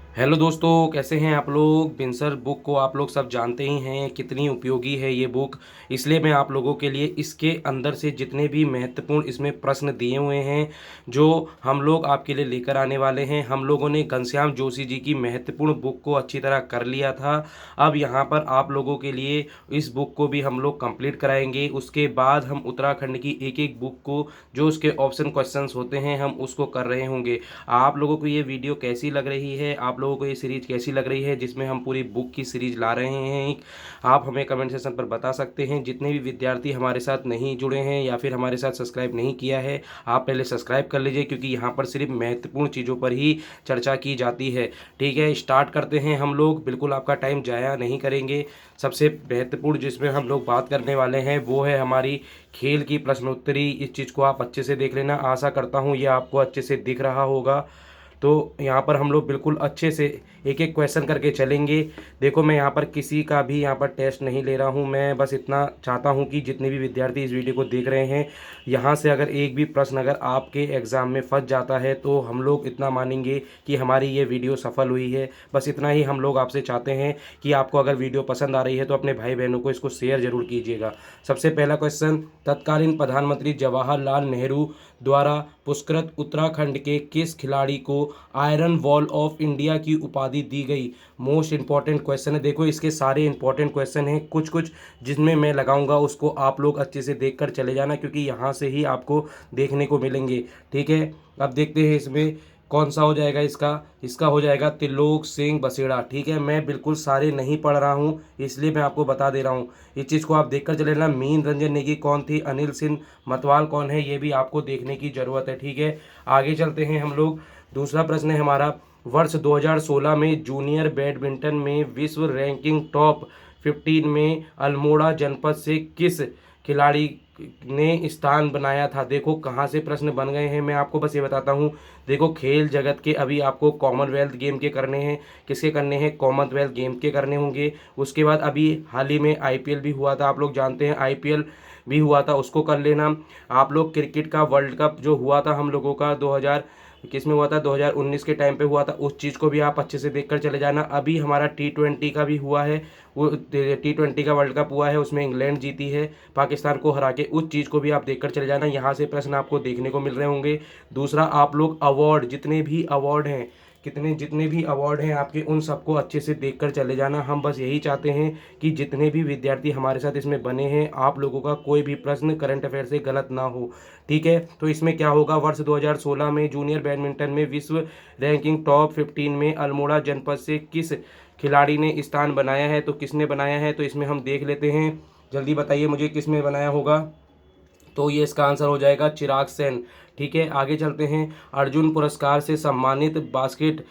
Hello दोस्तों, कैसे हैं आप लोग। बिनसर बुक को आप लोग सब जानते ही हैं कितनी उपयोगी है ये बुक। इसलिए मैं आप लोगों के लिए इसके अंदर से जितने भी महत्वपूर्ण इसमें प्रश्न दिए हुए हैं जो हम लोग आपके लिए लेकर आने वाले हैं। हम लोगों ने घनश्याम जोशी जी की महत्वपूर्ण बुक को अच्छी तरह कर लिया था। अब यहाँ पर आप लोगों के लिए इस बुक को भी हम लोग कंप्लीट कराएंगे। उसके बाद हम उत्तराखंड की एक एक बुक को जो उसके ऑप्शन क्वेश्चंस होते हैं हम उसको कर रहे होंगे। आप लोगों को ये वीडियो कैसी लग रही है, आप लोगों को ये सीरीज कैसी लग रही है जिसमें हम पूरी बुक की सीरीज ला रहे हैं, आप हमें कमेंट सेक्शन पर बता सकते हैं। जितने भी विद्यार्थी हमारे साथ नहीं जुड़े हैं या फिर हमारे साथ सब्सक्राइब नहीं किया है, आप पहले सब्सक्राइब कर लीजिए क्योंकि यहाँ पर सिर्फ महत्वपूर्ण चीज़ों पर ही चर्चा की जाती है। ठीक है, स्टार्ट करते हैं हम लोग। बिल्कुल आपका टाइम जाया नहीं करेंगे। सबसे महत्वपूर्ण जिसमें हम लोग बात करने वाले हैं वो है हमारी खेल की प्रश्नोत्तरी। इस चीज़ को आप अच्छे से देख लेना। आशा करता हूँ ये आपको अच्छे से दिख रहा होगा। तो यहाँ पर हम लोग बिल्कुल अच्छे से एक एक क्वेश्चन करके चलेंगे। देखो, मैं यहाँ पर किसी का भी यहाँ पर टेस्ट नहीं ले रहा हूँ। मैं बस इतना चाहता हूँ कि जितने भी विद्यार्थी इस वीडियो को देख रहे हैं, यहाँ से अगर एक भी प्रश्न अगर आपके एग्ज़ाम में फंस जाता है तो हम लोग इतना मानेंगे कि हमारी ये वीडियो सफल हुई है। बस इतना ही हम लोग आपसे चाहते हैं कि आपको अगर वीडियो पसंद आ रही है तो अपने भाई बहनों को इसको शेयर जरूर कीजिएगा। सबसे पहला क्वेश्चन, तत्कालीन प्रधानमंत्री जवाहरलाल नेहरू द्वारा पुरस्कृत उत्तराखंड के किस खिलाड़ी को आयरन वॉल ऑफ इंडिया की उपाधि दी गई। मोस्ट इंपॉर्टेंट क्वेश्चन है। देखो, इसके सारे इंपॉर्टेंट क्वेश्चन हैं। कुछ कुछ जिसमें मैं लगाऊंगा उसको आप लोग अच्छे से देखकर चले जाना क्योंकि यहाँ से ही आपको देखने को मिलेंगे। ठीक है, अब देखते हैं इसमें कौन सा हो जाएगा। इसका इसका हो जाएगा त्रिलोक सिंह बसेड़ा। ठीक है, मैं बिल्कुल सारे नहीं पढ़ रहा हूँ इसलिए मैं आपको बता दे रहा हूँ। इस चीज़ को आप देखकर चले ना। मीन रंजन नेगी कौन थी, अनिल सिंह मतवाल कौन है, ये भी आपको देखने की ज़रूरत है। ठीक है, आगे चलते हैं हम लोग। दूसरा प्रश्न है हमारा, वर्ष 2016 में जूनियर बैडमिंटन में विश्व रैंकिंग टॉप 15 में अल्मोड़ा जनपद से किस खिलाड़ी ने स्थान बनाया था। देखो कहाँ से प्रश्न बन गए हैं, मैं आपको बस ये बताता हूँ। देखो, खेल जगत के अभी आपको कॉमनवेल्थ गेम के करने हैं। किसके करने हैं, कॉमनवेल्थ गेम के करने होंगे। उसके बाद अभी हाल ही में आईपीएल भी हुआ था, आप लोग जानते हैं आईपीएल भी हुआ था, उसको कर लेना। आप लोग क्रिकेट का वर्ल्ड कप जो हुआ था हम लोगों का 2000 किस में हुआ था, 2019 के टाइम पे हुआ था, उस चीज़ को भी आप अच्छे से देखकर चले जाना। अभी हमारा T20 का भी हुआ है, वो T20 का वर्ल्ड कप हुआ है, उसमें इंग्लैंड जीती है पाकिस्तान को हरा के। उस चीज़ को भी आप देखकर चले जाना। यहाँ से प्रश्न आपको देखने को मिल रहे होंगे। दूसरा, आप लोग अवार्ड, जितने भी अवार्ड हैं, जितने भी अवार्ड हैं आपके, उन सबको अच्छे से देखकर चले जाना। हम बस यही चाहते हैं कि जितने भी विद्यार्थी हमारे साथ इसमें बने हैं, आप लोगों का कोई भी प्रश्न करंट अफेयर से गलत ना हो। ठीक है, तो इसमें क्या होगा, वर्ष 2016 में जूनियर बैडमिंटन में विश्व रैंकिंग टॉप 15 में अल्मोड़ा जनपद से किस खिलाड़ी ने स्थान बनाया है। तो किसने बनाया है, तो इसमें हम देख लेते हैं। जल्दी बताइए मुझे किसने बनाया होगा। तो ये इसका आंसर हो जाएगा चिराग सेन। ठीक है, आगे चलते हैं। अर्जुन पुरस्कार से सम्मानित बास्केट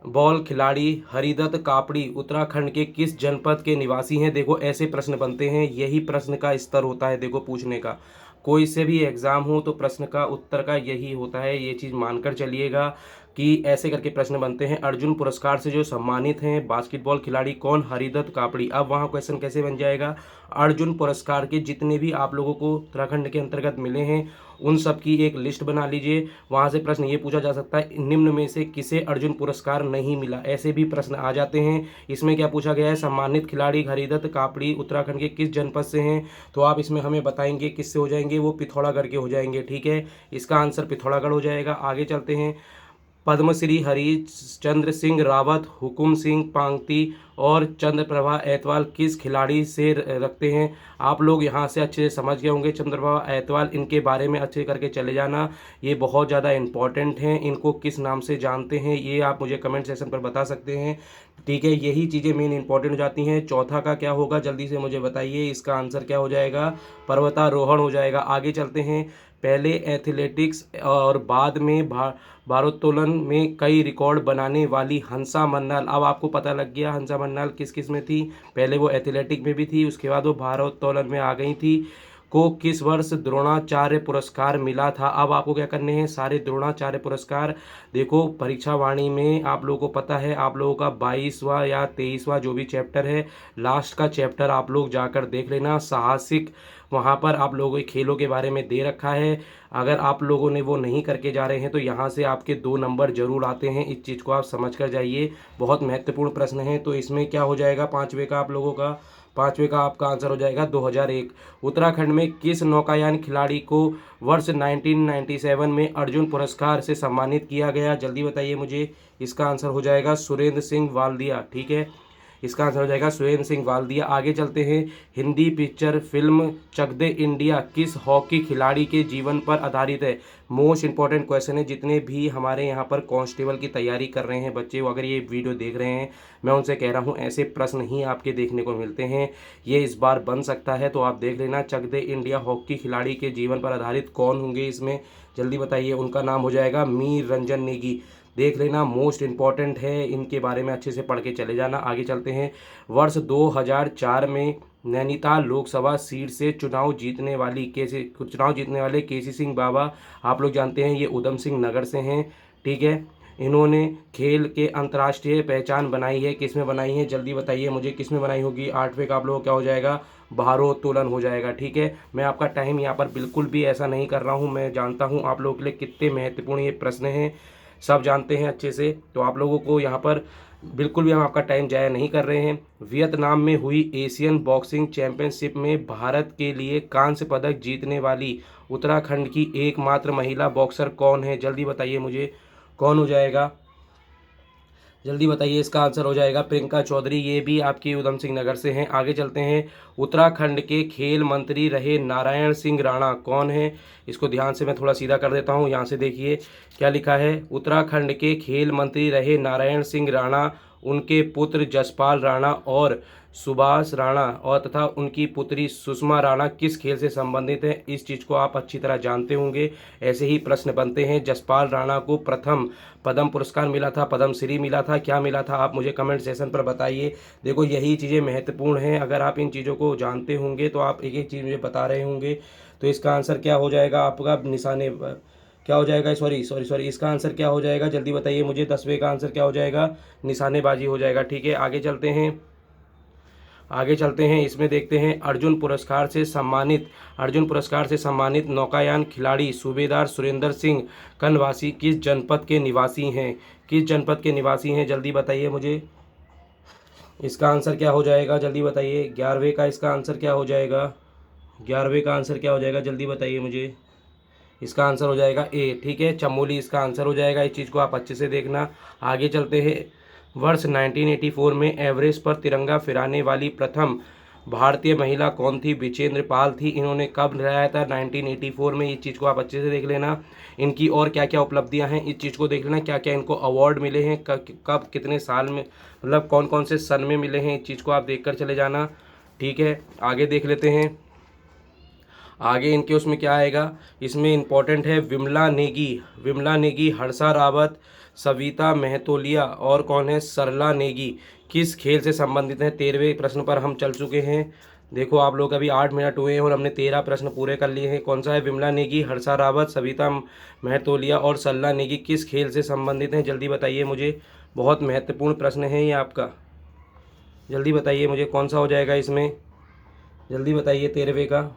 बॉल खिलाड़ी हरिदत्त कापड़ी उत्तराखंड के किस जनपद के निवासी हैं। देखो, ऐसे प्रश्न बनते हैं, यही प्रश्न का स्तर होता है देखो पूछने का। कोई से भी एग्ज़ाम हो तो प्रश्न का उत्तर का यही होता है, ये चीज़ मानकर चलिएगा कि ऐसे करके प्रश्न बनते हैं। अर्जुन पुरस्कार से जो सम्मानित हैं बास्केटबॉल खिलाड़ी कौन, हरिदत्त कापड़ी। अब वहाँ क्वेश्चन कैसे बन जाएगा, अर्जुन पुरस्कार के जितने भी आप लोगों को उत्तराखंड के अंतर्गत मिले हैं उन सब की एक लिस्ट बना लीजिए। वहाँ से प्रश्न ये पूछा जा सकता है, निम्न में से किसे अर्जुन पुरस्कार नहीं मिला। ऐसे भी प्रश्न आ जाते हैं। इसमें क्या पूछा गया है, सम्मानित खिलाड़ी हरिदत्त कापड़ी उत्तराखंड के किस जनपद से हैं। तो आप इसमें हमें बताएंगे किससे हो जाएंगे, वो पिथौरागढ़ के हो जाएंगे। ठीक है, इसका आंसर पिथौरागढ़ हो जाएगा। आगे चलते हैं। पद्मश्री हरीशचंद्र सिंह रावत, हुकुम सिंह पांगती और चंद्रप्रभा ऐतवाल किस खिलाड़ी से रखते हैं। आप लोग यहाँ से अच्छे से समझ गए होंगे चंद्रप्रभा ऐतवाल, इनके बारे में अच्छे करके चले जाना। ये बहुत ज़्यादा इंपॉर्टेंट हैं, इनको किस नाम से जानते हैं ये आप मुझे कमेंट सेक्शन पर बता सकते हैं। ठीक है, यही चीज़ें मेन इंपॉर्टेंट हो जाती हैं। चौथा का क्या होगा, जल्दी से मुझे बताइए। इसका आंसर क्या हो जाएगा, पर्वतारोहण हो जाएगा। आगे चलते हैं। पहले एथलेटिक्स और बाद में भारोत्तोलन में कई रिकॉर्ड बनाने वाली हंसा मन्नाल। अब आपको पता लग गया हंसा मन्नाल किस किस में थी। पहले वो एथलेटिक में भी थी, उसके बाद वो भारोत्तोलन में आ गई थी। को किस वर्ष द्रोणाचार्य पुरस्कार मिला था। अब आपको क्या करने हैं, सारे द्रोणाचार्य पुरस्कार। देखो परीक्षा वाणी में आप लोगों को पता है, आप लोगों का 22वां या 23वां जो भी चैप्टर है, लास्ट का चैप्टर आप लोग जाकर देख लेना। साहसिक वहाँ पर आप लोगों के खेलों के बारे में दे रखा है। अगर आप लोगों ने वो नहीं करके जा रहे हैं तो यहाँ से आपके 2 नंबर जरूर आते हैं, इस चीज़ को आप समझ कर जाइए। बहुत महत्वपूर्ण प्रश्न है। तो इसमें क्या हो जाएगा, 5वें का आप लोगों का, 5वें का आपका आंसर हो जाएगा 2001। उत्तराखंड में किस नौकायान खिलाड़ी को वर्ष 1997 में अर्जुन पुरस्कार से सम्मानित किया गया, जल्दी बताइए मुझे। इसका आंसर हो जाएगा सुरेंद्र सिंह वाल्दिया। ठीक है, इसका आंसर हो जाएगा सुरेंद्र सिंह वाल्दिया। आगे चलते हैं। हिंदी पिक्चर फिल्म चक दे इंडिया किस हॉकी खिलाड़ी के जीवन पर आधारित है। मोस्ट इंपॉर्टेंट क्वेश्चन है। जितने भी हमारे यहाँ पर कांस्टेबल की तैयारी कर रहे हैं बच्चे, अगर ये वीडियो देख रहे हैं, मैं उनसे कह रहा हूँ ऐसे प्रश्न ही आपके देखने को मिलते हैं। ये इस बार बन सकता है, तो आप देख लेना। चक दे इंडिया हॉकी खिलाड़ी के जीवन पर आधारित कौन होंगे इसमें, जल्दी बताइए। उनका नाम हो जाएगा मीर रंजन नेगी। देख लेना, मोस्ट इम्पॉर्टेंट है, इनके बारे में अच्छे से पढ़ के चले जाना। आगे चलते हैं। वर्ष 2004 में नैनीताल लोकसभा सीट से चुनाव जीतने वाले केसी सिंह बाबा, आप लोग जानते हैं ये उधम सिंह नगर से हैं। ठीक है, इन्होंने खेल के अंतर्राष्ट्रीय पहचान बनाई है। किस में बनाई है, जल्दी बताइए मुझे, किस में बनाई होगी। 8वें का आप लोगों को क्या हो जाएगा, भारोत्तोलन हो जाएगा। ठीक है, मैं आपका टाइम यहाँ पर बिल्कुल भी ऐसा नहीं कर रहा हूँ। मैं जानता हूँ आप लोगों के लिए कितने महत्वपूर्ण ये प्रश्न हैं, सब जानते हैं अच्छे से। तो आप लोगों को यहाँ पर बिल्कुल भी हम आपका टाइम जाया नहीं कर रहे हैं। वियतनाम में हुई एशियन बॉक्सिंग चैंपियनशिप में भारत के लिए कांस्य पदक जीतने वाली उत्तराखंड की एकमात्र महिला बॉक्सर कौन है, जल्दी बताइए मुझे, कौन हो जाएगा, जल्दी बताइए। इसका आंसर हो जाएगा प्रियंका चौधरी। ये भी आपकी उधम सिंह नगर से हैं। आगे चलते हैं। उत्तराखंड के खेल मंत्री रहे नारायण सिंह राणा कौन है, इसको ध्यान से मैं थोड़ा सीधा कर देता हूँ। यहाँ से देखिए क्या लिखा है, उत्तराखंड के खेल मंत्री रहे नारायण सिंह राणा, उनके पुत्र जसपाल राणा और सुभाष राणा और तथा उनकी पुत्री सुषमा राणा किस खेल से संबंधित है। इस चीज़ को आप अच्छी तरह जानते होंगे, ऐसे ही प्रश्न बनते हैं। जसपाल राणा को प्रथम पद्म पुरस्कार मिला था, पद्म श्री मिला था, क्या मिला था, आप मुझे कमेंट सेशन पर बताइए। देखो यही चीज़ें महत्वपूर्ण हैं, अगर आप इन चीज़ों को जानते होंगे तो आप एक एक चीज़ मुझे बता रहे होंगे। तो इसका आंसर क्या हो जाएगा आपका, निशाने क्या हो जाएगा, सॉरी इसका आंसर क्या हो जाएगा, जल्दी बताइए मुझे। 10वें का आंसर क्या हो जाएगा, निशानेबाजी हो जाएगा। ठीक है, आगे चलते हैं। इसमें देखते हैं। अर्जुन पुरस्कार से सम्मानित नौकायान खिलाड़ी सूबेदार सुरेंद्र सिंह कनवासी किस जनपद के निवासी हैं, जल्दी बताइए मुझे। इसका आंसर क्या हो जाएगा, जल्दी बताइए। 11वें का इसका आंसर क्या हो जाएगा, जल्दी बताइए मुझे। इसका आंसर हो जाएगा ए। ठीक है, चमोली इसका आंसर हो जाएगा। इस चीज़ को आप अच्छे से देखना। आगे चलते हैं। वर्ष 1984 में एवरेस्ट पर तिरंगा फहराने वाली प्रथम भारतीय महिला कौन थी, विजेंद्र पाल थी। इन्होंने कब लहराया था, 1984 में। इस चीज़ को आप अच्छे से देख लेना। इनकी और क्या क्या उपलब्धियां हैं, इस चीज़ को देख लेना। क्या क्या इनको अवार्ड मिले हैं, कब कितने साल में, मतलब कौन कौन से सन में मिले हैं, इस चीज़ को आप देख कर चले जाना। ठीक है, आगे देख लेते हैं। आगे इनके उसमें क्या आएगा, इसमें इंपॉर्टेंट है विमला नेगी, हर्षा रावत, सविता महतोलिया और कौन है, सरला नेगी किस खेल से संबंधित हैं। 13वें प्रश्न पर हम चल चुके हैं। देखो आप लोग अभी 8 मिनट हुए हैं और हमने 13 प्रश्न पूरे कर लिए हैं। कौन सा है, विमला नेगी, हर्षा रावत, सविता महतोलिया और सरला नेगी किस खेल से संबंधित हैं, जल्दी बताइए मुझे। बहुत महत्वपूर्ण प्रश्न है ये आपका, जल्दी बताइए मुझे कौन सा हो जाएगा इसमें, जल्दी बताइए। 13वें का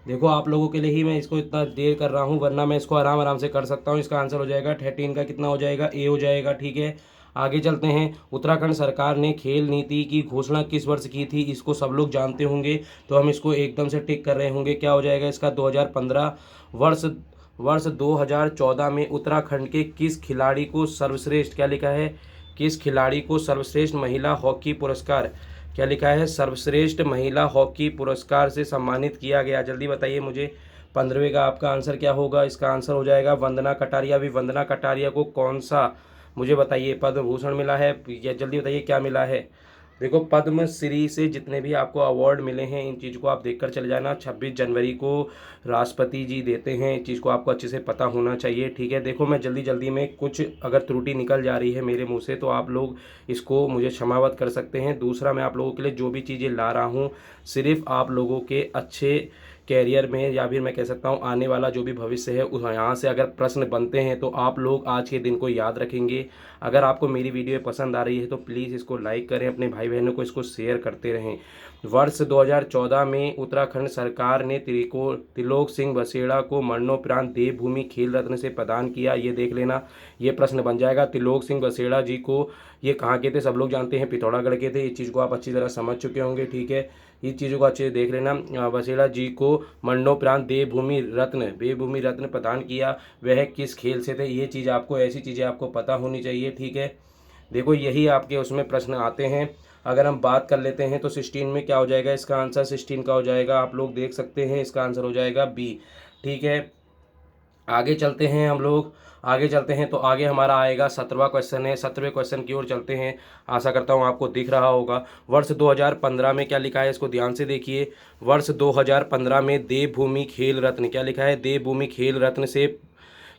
देखो आप लोगों के लिए ही मैं इसको इतना देर कर रहा हूँ, वरना मैं इसको आराम से कर सकता हूँ। इसका आंसर हो जाएगा 13 का कितना हो जाएगा, ए हो जाएगा। ठीक है, आगे चलते हैं। उत्तराखंड सरकार ने खेल नीति की घोषणा किस वर्ष की थी, इसको सब लोग जानते होंगे, तो हम इसको एकदम से टिक कर रहे होंगे। क्या हो जाएगा इसका, 2015। वर्ष 2014 में उत्तराखंड के किस खिलाड़ी को सर्वश्रेष्ठ, क्या लिखा है, किस खिलाड़ी को सर्वश्रेष्ठ महिला हॉकी पुरस्कार, क्या लिखा है, सर्वश्रेष्ठ महिला हॉकी पुरस्कार से सम्मानित किया गया, जल्दी बताइए मुझे। 15वें का आपका आंसर क्या होगा, इसका आंसर हो जाएगा वंदना कटारिया। भी वंदना कटारिया को कौन सा, मुझे बताइए, पद्म भूषण मिला है, या जल्दी बताइए क्या मिला है। देखो पद्मश्री से जितने भी आपको अवार्ड मिले हैं इन चीज़ को आप देखकर चले जाना। 26 जनवरी को राष्ट्रपति जी देते हैं, इस चीज़ को आपको अच्छे से पता होना चाहिए, ठीक है। देखो मैं जल्दी जल्दी में कुछ अगर त्रुटि निकल जा रही है मेरे मुंह से तो आप लोग इसको मुझे क्षमावत कर सकते हैं। दूसरा, मैं आप लोगों के लिए जो भी चीज़ें ला रहा हूँ सिर्फ आप लोगों के अच्छे कैरियर में या फिर मैं कह सकता हूँ आने वाला जो भी भविष्य है उस यहाँ से अगर प्रश्न बनते हैं तो आप लोग आज के दिन को याद रखेंगे। अगर आपको मेरी वीडियो पसंद आ रही है तो प्लीज़ इसको लाइक करें, अपने भाई बहनों को इसको शेयर करते रहें। वर्ष 2014 में उत्तराखंड सरकार ने त्रिलोक सिंह बसेड़ा को मरणोपरांत देवभूमि खेल रत्न से प्रदान किया। ये देख लेना, ये प्रश्न बन जाएगा। त्रिलोक सिंह बसेड़ा जी को ये कहाँ के थे सब लोग जानते हैं, पिथौरागढ़ के थे। इस चीज़ को आप अच्छी तरह समझ चुके होंगे, ठीक है। इस चीज़ों को अच्छे से देख लेना। बसेड़ा जी को मरणोपरांत देवभूमि रत्न प्रदान किया, वह किस खेल से थे, ये चीज़ आपको, ऐसी चीज़ें आपको पता होनी चाहिए, ठीक है। देखो यही आपके उसमें प्रश्न आते हैं। अगर हम बात कर लेते हैं तो 16 में क्या हो जाएगा, इसका आंसर 16 का हो जाएगा, आप लोग देख सकते हैं, इसका आंसर हो जाएगा बी, ठीक है। आगे चलते हैं हम लोग, आगे चलते हैं तो आगे हमारा आएगा 17वां क्वेश्चन है। 17वें क्वेश्चन की ओर चलते हैं। आशा करता हूँ आपको दिख रहा होगा। वर्ष 2015 में क्या लिखा है, इसको ध्यान से देखिए। वर्ष 2015 में देवभूमि खेल रत्न, क्या लिखा है, देवभूमि खेल रत्न से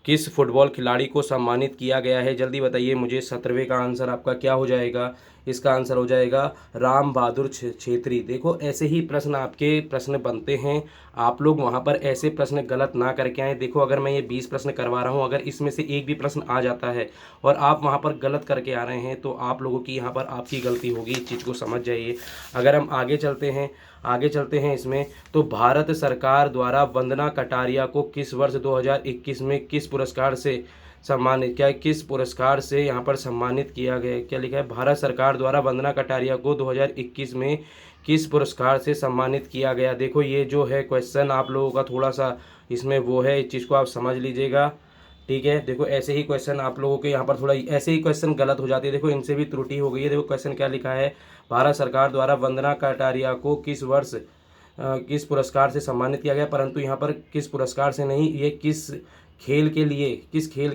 किस फुटबॉल खिलाड़ी को सम्मानित किया गया है, जल्दी बताइए मुझे। 17वें का आंसर आपका क्या हो जाएगा, इसका आंसर हो जाएगा राम बहादुर छेत्री। देखो ऐसे ही प्रश्न आपके प्रश्न बनते हैं, आप लोग वहाँ पर ऐसे प्रश्न गलत ना करके आए। देखो अगर मैं ये 20 प्रश्न करवा रहा हूँ, अगर इसमें से एक भी प्रश्न आ जाता है और आप वहाँ पर गलत करके आ रहे हैं तो आप लोगों की यहाँ पर आपकी गलती होगी, इस चीज़ को समझ जाइए। अगर हम आगे चलते हैं इसमें तो भारत सरकार द्वारा वंदना कटारिया को किस वर्ष 2021 में किस पुरस्कार से सम्मानित, क्या किस पुरस्कार से यहाँ पर सम्मानित किया गया, क्या लिखा है, भारत सरकार द्वारा वंदना कटारिया को 2021 में किस पुरस्कार से सम्मानित किया गया। देखो ये जो है क्वेश्चन आप लोगों का थोड़ा सा इसमें वो है, इस चीज़ को आप समझ लीजिएगा, ठीक है। देखो ऐसे ही क्वेश्चन आप लोगों के यहाँ पर थोड़ा ऐसे ही क्वेश्चन गलत हो जाते हैं, देखो इनसे भी त्रुटि हो गई है। देखो क्वेश्चन क्या लिखा है, भारत सरकार द्वारा वंदना कटारिया को किस वर्ष किस पुरस्कार से सम्मानित किया गया, परंतु यहाँ पर किस पुरस्कार से नहीं, ये किस खेल के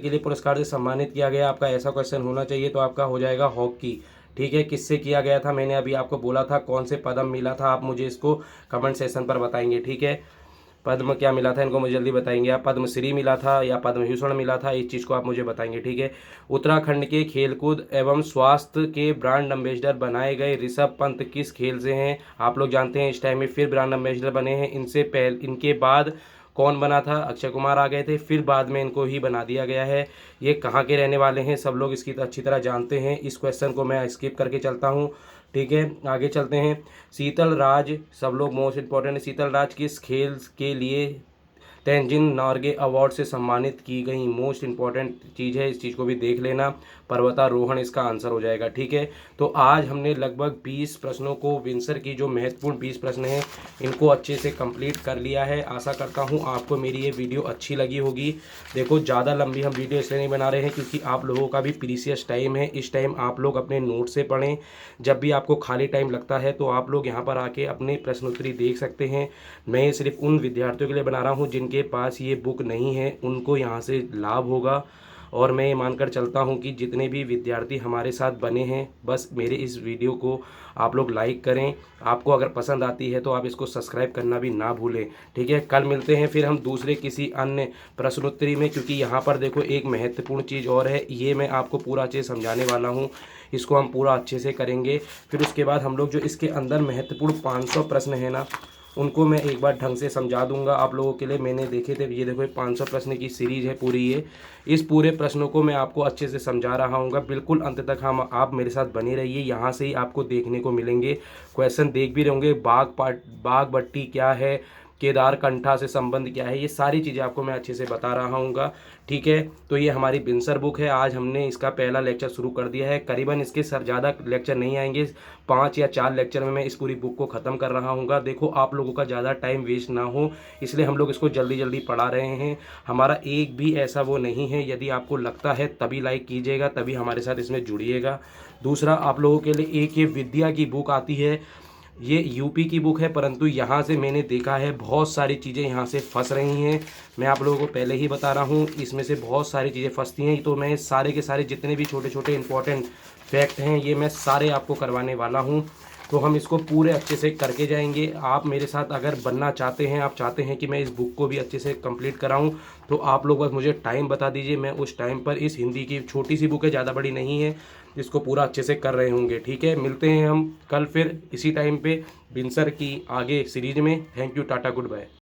लिए पुरस्कार से सम्मानित किया गया, आपका ऐसा क्वेश्चन होना चाहिए। तो आपका हो जाएगा हॉकी, ठीक है। किससे किया गया था, मैंने अभी आपको बोला था कौन से पदम मिला था, आप मुझे इसको कमेंट सेक्शन पर बताएंगे, ठीक है। पद्म क्या मिला था इनको मुझे जल्दी बताएंगे आप, पद्मश्री मिला था या पद्म भूषण मिला था, इस चीज़ को आप मुझे बताएंगे, ठीक है। उत्तराखंड के खेलकूद एवं स्वास्थ्य के ब्रांड एम्बेसडर बनाए गए ऋषभ पंत किस खेल से हैं, आप लोग जानते हैं। इस टाइम में फिर ब्रांड एम्बेसडर बने हैं, इनके बाद कौन बना था, अक्षय कुमार आ गए थे, फिर बाद में इनको ही बना दिया गया है। ये कहाँ के रहने वाले हैं सब लोग इसकी अच्छी तरह जानते हैं, इस क्वेश्चन को मैं स्किप करके चलता हूँ, ठीक है। आगे चलते हैं। शीतल राज, सब लोग मोस्ट इंपॉर्टेंट है, शीतल राज किस खेल के लिए तेंजिन नॉर्गे अवार्ड से सम्मानित की गई, मोस्ट इंपॉर्टेंट चीज़ है, इस चीज़ को भी देख लेना। पर्वतारोहण इसका आंसर हो जाएगा, ठीक है। तो आज हमने लगभग 20 प्रश्नों को, विंसर की जो महत्वपूर्ण 20 प्रश्न हैं इनको अच्छे से कंप्लीट कर लिया है। आशा करता हूँ आपको मेरी ये वीडियो अच्छी लगी होगी। देखो ज़्यादा लंबी हम वीडियो इसलिए नहीं बना रहे हैं क्योंकि आप लोगों का भी प्रीसियस टाइम है, इस टाइम आप लोग अपने नोट से पढ़ें। जब भी आपको खाली टाइम लगता है तो आप लोग यहाँ पर आके अपने प्रश्नोत्तरी देख सकते हैं। मैं ये सिर्फ उन विद्यार्थियों के लिए बना रहा हूँ जिनके पास ये बुक नहीं है, उनको यहाँ से लाभ होगा। और मैं ये मानकर चलता हूँ कि जितने भी विद्यार्थी हमारे साथ बने हैं, बस मेरे इस वीडियो को आप लोग लाइक करें। आपको अगर पसंद आती है तो आप इसको सब्सक्राइब करना भी ना भूलें, ठीक है। कल मिलते हैं फिर हम दूसरे किसी अन्य प्रश्नोत्तरी में, क्योंकि यहाँ पर देखो एक महत्वपूर्ण चीज़ और है, ये मैं आपको पूरा अच्छे से समझाने वाला हूँ। इसको हम पूरा अच्छे से करेंगे, फिर उसके बाद हम लोग जो इसके अंदर महत्वपूर्ण 500 प्रश्न है ना, उनको मैं एक बार ढंग से समझा दूंगा आप लोगों के लिए। मैंने देखे थे, ये देखो 500 प्रश्न की सीरीज़ है पूरी ये, इस पूरे प्रश्नों को मैं आपको अच्छे से समझा रहा हूँ, बिल्कुल अंत तक आप मेरे साथ बने रहिए। यहाँ से ही आपको देखने को मिलेंगे क्वेश्चन, देख भी रहोगे बाघ बट्टी क्या है, केदारकंठा से संबंध क्या है, ये सारी चीज़ें आपको मैं अच्छे से बता रहा हूँगा, ठीक है। तो ये हमारी बिंसर बुक है, आज हमने इसका पहला लेक्चर शुरू कर दिया है। करीबन इसके ज़्यादा लेक्चर नहीं आएंगे, 5 या 4 लेक्चर में मैं इस पूरी बुक को ख़त्म कर रहा हूँ। देखो आप लोगों का ज़्यादा टाइम वेस्ट ना हो, इसलिए हम लोग इसको जल्दी जल्दी पढ़ा रहे हैं। हमारा एक भी ऐसा वो नहीं है, यदि आपको लगता है तभी लाइक कीजिएगा, तभी हमारे साथ इसमें जुड़िएगा। दूसरा, आप लोगों के लिए एक ये विद्या की बुक आती है, ये यूपी की बुक है, परंतु यहाँ से मैंने देखा है बहुत सारी चीज़ें यहाँ से फंस रही हैं। मैं आप लोगों को पहले ही बता रहा हूँ, इसमें से बहुत सारी चीज़ें फंसती हैं। तो मैं सारे के सारे जितने भी छोटे छोटे इंपॉर्टेंट फैक्ट हैं ये मैं सारे आपको करवाने वाला हूँ। तो हम इसको पूरे अच्छे से करके जाएंगे। आप मेरे साथ अगर बनना चाहते हैं, आप चाहते हैं कि मैं इस बुक को भी अच्छे से कंप्लीट कराऊं, तो आप लोग बस मुझे टाइम बता दीजिए। मैं उस टाइम पर इस हिंदी की छोटी सी बुक है, ज़्यादा बड़ी नहीं है, इसको पूरा अच्छे से कर रहे होंगे। ठीक है, मिलते हैं हम कल फिर इसी टाइम पे बिनसर की आगे सीरीज में। Thank you, tata, good bye.